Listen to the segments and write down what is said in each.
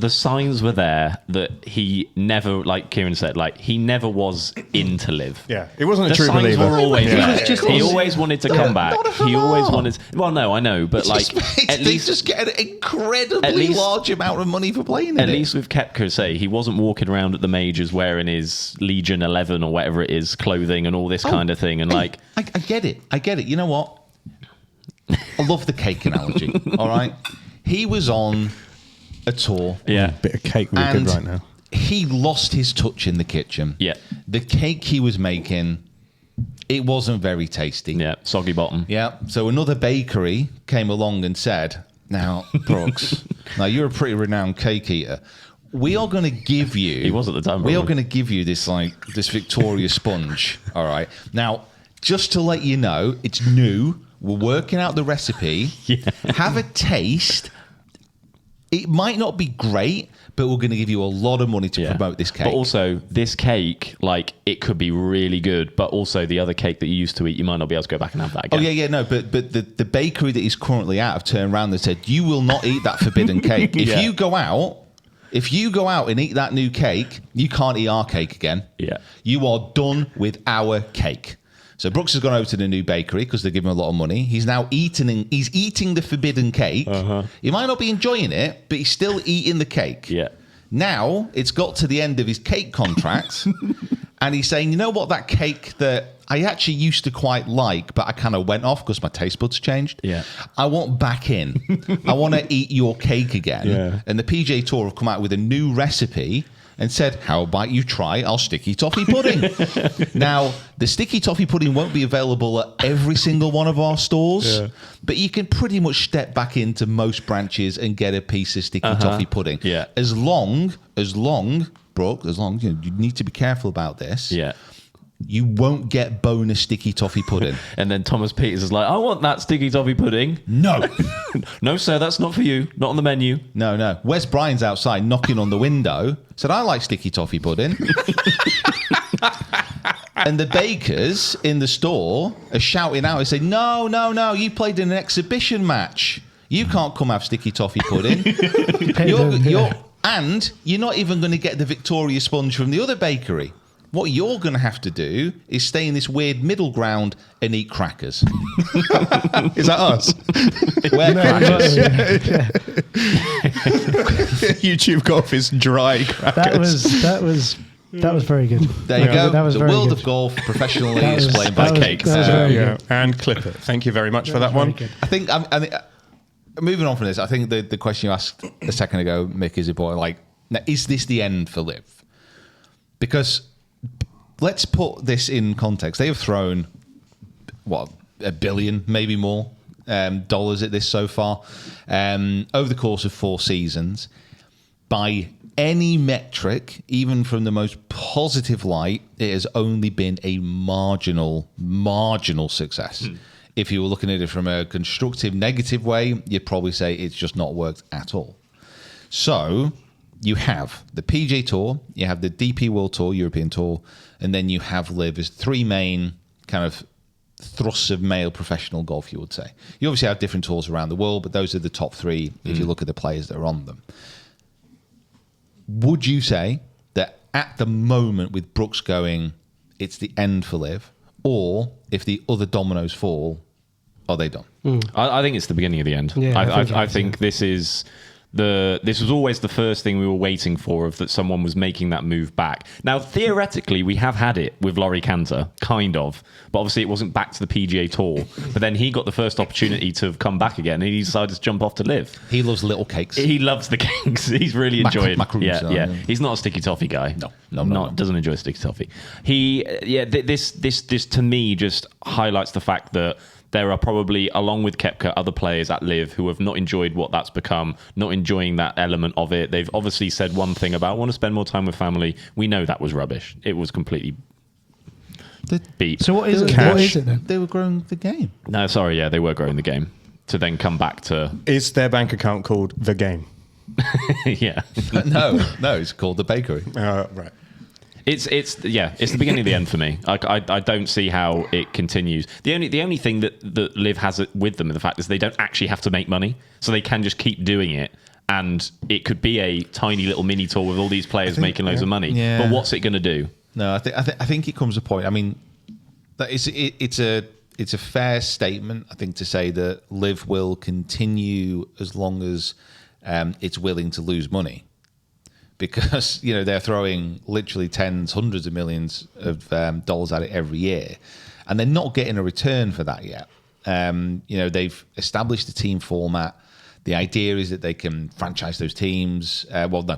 the signs were there that he never, like Kieran said, like he never was into LIV. Yeah, it wasn't a true signs believer. Were always there. He was- always wanted to come back. He always wanted. Well, no, I know, but like at least just get an incredibly large amount of money for playing it. At least with Koepka, say he wasn't walking around at the majors wearing his Legion 11 or whatever it is clothing and all this kind of thing, and like I get it. You know what? I love the cake analogy. All right, he was on a tour. yeah, Bit of cake would be good right now. He lost his touch in the kitchen. Yeah. The cake he was making, it wasn't very tasty. yeah, soggy bottom. Yeah. So another bakery came along and said, now, Brooks, now you're a pretty renowned cake eater. We are going to give you... He was at the time, We are probably. going to give you this Victoria sponge. All right. Now, just to let you know, it's new. We're working out the recipe. Yeah. Have a taste. It might not be great, but we're going to give you a lot of money to promote this cake. But also, this cake, like, it could be really good, but also the other cake that you used to eat, you might not be able to go back and have that again. Oh, yeah, no, but the bakery that he's currently at have turned around and said, you will not eat that forbidden cake. If you go out and eat that new cake, you can't eat our cake again. Yeah. You are done with our cake. So Brooks has gone over to the new bakery because they give him a lot of money. He's now eating the forbidden cake. He might not be enjoying it, but he's still eating the cake. Yeah. Now it's got to the end of his cake contract, and he's saying, you know what, that cake that I actually used to quite like, but I kind of went off because my taste buds changed. Yeah. I want back in. I want to eat your cake again. Yeah. And the PGA Tour have come out with a new recipe and said, how about you try our sticky toffee pudding? Now, the sticky toffee pudding won't be available at every single one of our stores, but you can pretty much step back into most branches and get a piece of sticky toffee pudding. Yeah. As long, Brooke, you need to be careful about this. Yeah. You won't get bonus sticky toffee pudding. And then Thomas Peters is like, I want that sticky toffee pudding. No. No, sir, that's not for you. Not on the menu. No. Wes Bryan's outside knocking on the window. Said, I like sticky toffee pudding. And the bakers in the store are shouting out and saying, no, you played in an exhibition match. You can't come have sticky toffee pudding. And you're not even going to get the Victoria sponge from the other bakery. What you're going to have to do is stay in this weird middle ground and eat crackers. Is that us? Where crackers? YouTube golf is dry crackers. That was very good. There you go. That was the very world good. of golf professionally That was- explained that by was- Cakes. that was very Yeah, good. and clip it. Thank you very much for that was one. very good. I think moving on from this, I think the question you asked a second ago, Mick, is important. Like, now, is this the end for LIV? Because let's put this in context. They have thrown $1 billion, maybe more, dollars at this so far over the course of 4 seasons. By any metric, even from the most positive light, it has only been a marginal success. If you were looking at it from a constructive, negative way, you'd probably say it's just not worked at all. So you have the PGA Tour, you have the DP World Tour, European Tour, and then you have LIV as 3 main kind of thrusts of male professional golf, you would say. You obviously have different tours around the world, but those are the top 3 if you look at the players that are on them. Would you say that at the moment with Brooks going, it's the end for LIV, or if the other dominoes fall, are they done? I think it's the beginning of the end. Yeah, I think this is this was always the first thing we were waiting for, of that someone was making that move back. Now, theoretically, we have had it with Laurie Cantor, kind of, but obviously it wasn't back to the PGA Tour. But then he got the first opportunity to come back again, and he decided to jump off to LIV. He loves little cakes. He loves the cakes. He's really enjoying. Macaroons, Yeah. He's not a sticky toffee guy. No. Doesn't enjoy sticky toffee. This to me just highlights the fact that there are probably, along with Koepka, other players at LIV who have not enjoyed what that's become, not enjoying that element of it. They've obviously said one thing about, I want to spend more time with family. We know that was rubbish. It was completely beat. So what is it? Cash. What is it then? They were growing the game. No, sorry, yeah, they were growing the game to then come back to... Is their bank account called The Game? yeah. No, it's called the bakery. Right. It's the beginning of the end for me. I don't see how it continues. The only thing that LIV has with them, in the fact, is they don't actually have to make money, so they can just keep doing it and it could be a tiny little mini tour with all these players making loads of money. Yeah. But what's it going to do? No, I think it comes a point. I mean, that it's a fair statement, I think, to say that LIV will continue as long as it's willing to lose money, because they're throwing literally tens, hundreds of millions of dollars at it every year, and they're not getting a return for that yet. They've established a team format. The idea is that they can franchise those teams,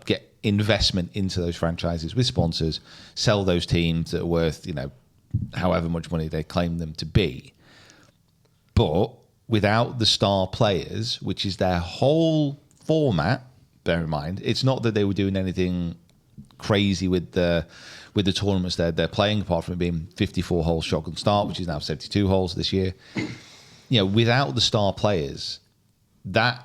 get investment into those franchises with sponsors, sell those teams that are worth, however much money they claim them to be. But without the star players, which is their whole format, bear in mind, it's not that they were doing anything crazy with the tournaments they're playing, apart from it being 54 holes shotgun start, which is now 72 holes this year. Without the star players, that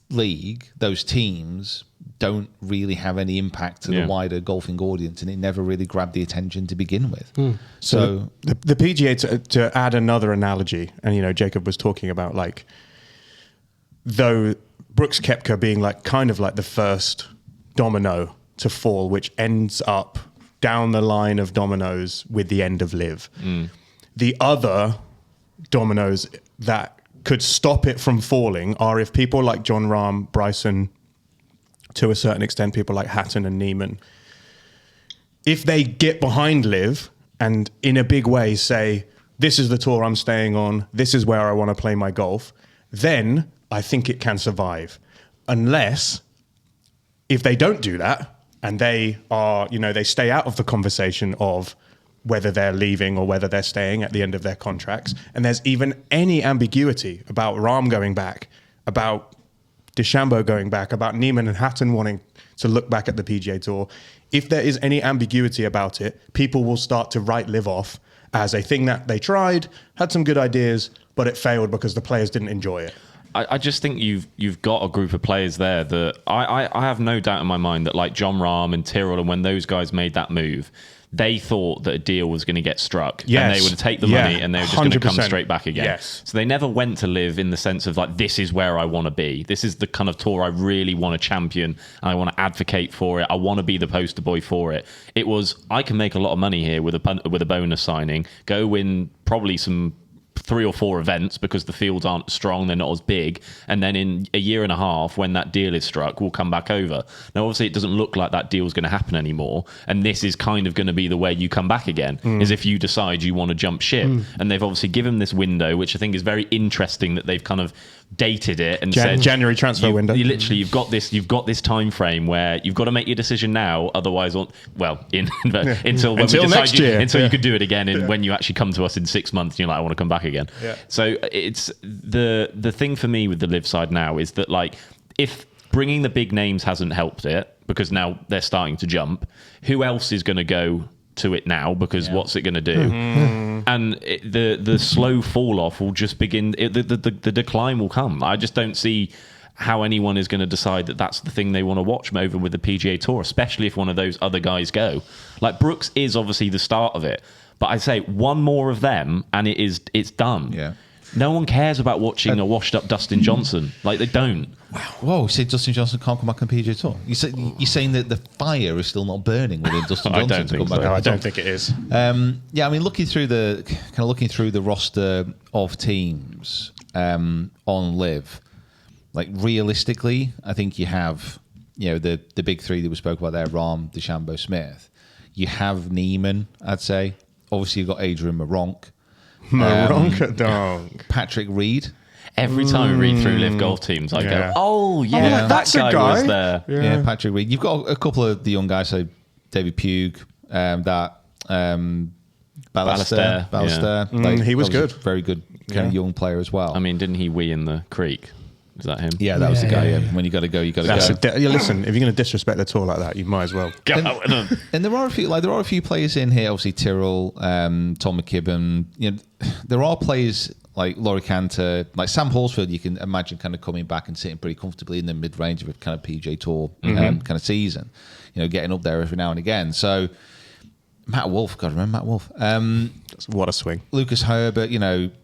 league, those teams don't really have any impact to the wider golfing audience, and it never really grabbed the attention to begin with. So the PGA, to add another analogy, and Jacob was talking about, like, though Brooks Koepka being kind of like the first domino to fall, which ends up down the line of dominoes with the end of LIV. The other dominoes that could stop it from falling are if people like Jon Rahm, Bryson, to a certain extent, people like Hatton and Neiman, if they get behind LIV and in a big way say, this is the tour I'm staying on, this is where I want to play my golf, then I think it can survive. Unless, if they don't do that, and they are, they stay out of the conversation of whether they're leaving or whether they're staying at the end of their contracts, and there's even any ambiguity about Rahm going back, about DeChambeau going back, about Neiman and Hatton wanting to look back at the PGA Tour, if there is any ambiguity about it, people will start to write LIV off as a thing that they tried, had some good ideas, but it failed because the players didn't enjoy it. I just think you've got a group of players there that I have no doubt in my mind that, like Jon Rahm and Tyrrell, and when those guys made that move, they thought that a deal was going to get struck, and they would take the money and they were just going to come straight back again. Yes. So they never went to LIV in the sense of like, this is where I want to be. This is the kind of tour I really want to champion, and I want to advocate for it. I want to be the poster boy for it. It was, I can make a lot of money here with a bonus signing, go win probably some 3 or 4 events because the fields aren't strong, they're not as big, and then in a year and a half when that deal is struck, we'll come back over. Now obviously it doesn't look like that deal is going to happen anymore, and this is kind of going to be the way you come back again, is if you decide you want to jump ship. And they've obviously given this window, which I think is very interesting, that they've kind of dated it and said January transfer window. You've got this time frame where you've got to make your decision now, otherwise, until next year, until you could do it again, when you actually come to us in 6 months and you're like, I want to come back again. So it's the thing for me with the LIV side now is that, like, if bringing the big names hasn't helped it, because now they're starting to jump, who else is going to go to it now, because what's it going to do? And the slow fall off will just begin. The decline will come. I just don't see how anyone is going to decide that that's the thing they want to watch over with the PGA Tour, especially if one of those other guys go. Like, Brooks is obviously the start of it, but I'd say one more of them and it's done. Yeah. No one cares about watching a washed up Dustin Johnson. Like, they don't. Wow. Whoa, you say Dustin Johnson can't come back on PGA Tour? You're saying that the fire is still not burning within Dustin Johnson to come back? No, I don't think it is. I mean, looking through the roster of teams on LIV, like, realistically, I think you have, the big three that we spoke about there: Rahm, DeChambeau, Smith. You have Neiman, I'd say. Obviously, you've got Adrian Moronk. Patrick Reed. Every time we read through LIV golf teams, I go, oh, yeah, that's that a guy guy. was there. Yeah, Patrick Reed. You've got a couple of the young guys, so David Pugh, Ballester. He was good. Very good kind of young player as well. I mean, didn't he wee in the creek? Is that him? Yeah, that was the guy. Yeah. When you got to go, you got to go. Listen, if you're going to disrespect the tour like that, you might as well. And there are a few players in here. Obviously, Tyrrell, Tom McKibben. There are players like Laurie Cantor, like Sam Horsfield. You can imagine kind of coming back and sitting pretty comfortably in the mid range of a kind of PGA Tour kind of season. Getting up there every now and again. So Matt Wolff, God, remember Matt Wolff? What a swing. Lucas Herbert,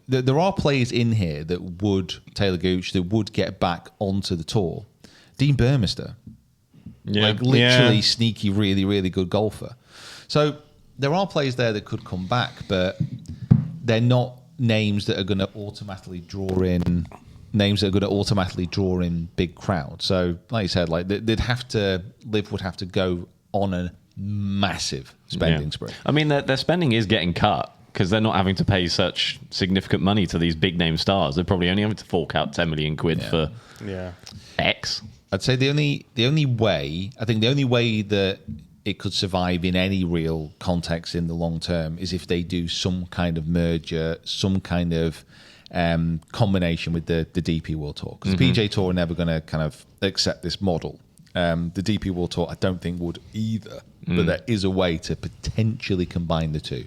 there are players in here that would, Taylor Gooch, that would get back onto the tour. Dean Burmester. Yeah. Like literally Yeah. sneaky, really, really good golfer. So there are players there that could come back, but they're not names that are going to automatically draw in big crowds. So, like you said, like Liv would have to go on a massive spending spree. I mean, their spending is getting cut because they're not having to pay such significant money to these big name stars. They're probably only having to fork out 10 million quid for X. I'd say the only way that it could survive in any real context in the long term is if they do some kind of merger, some kind of combination with the DP World Tour. Because the PGA Tour are never going to kind of accept this model. The DP World Tour, I don't think would either. But there is a way to potentially combine the two.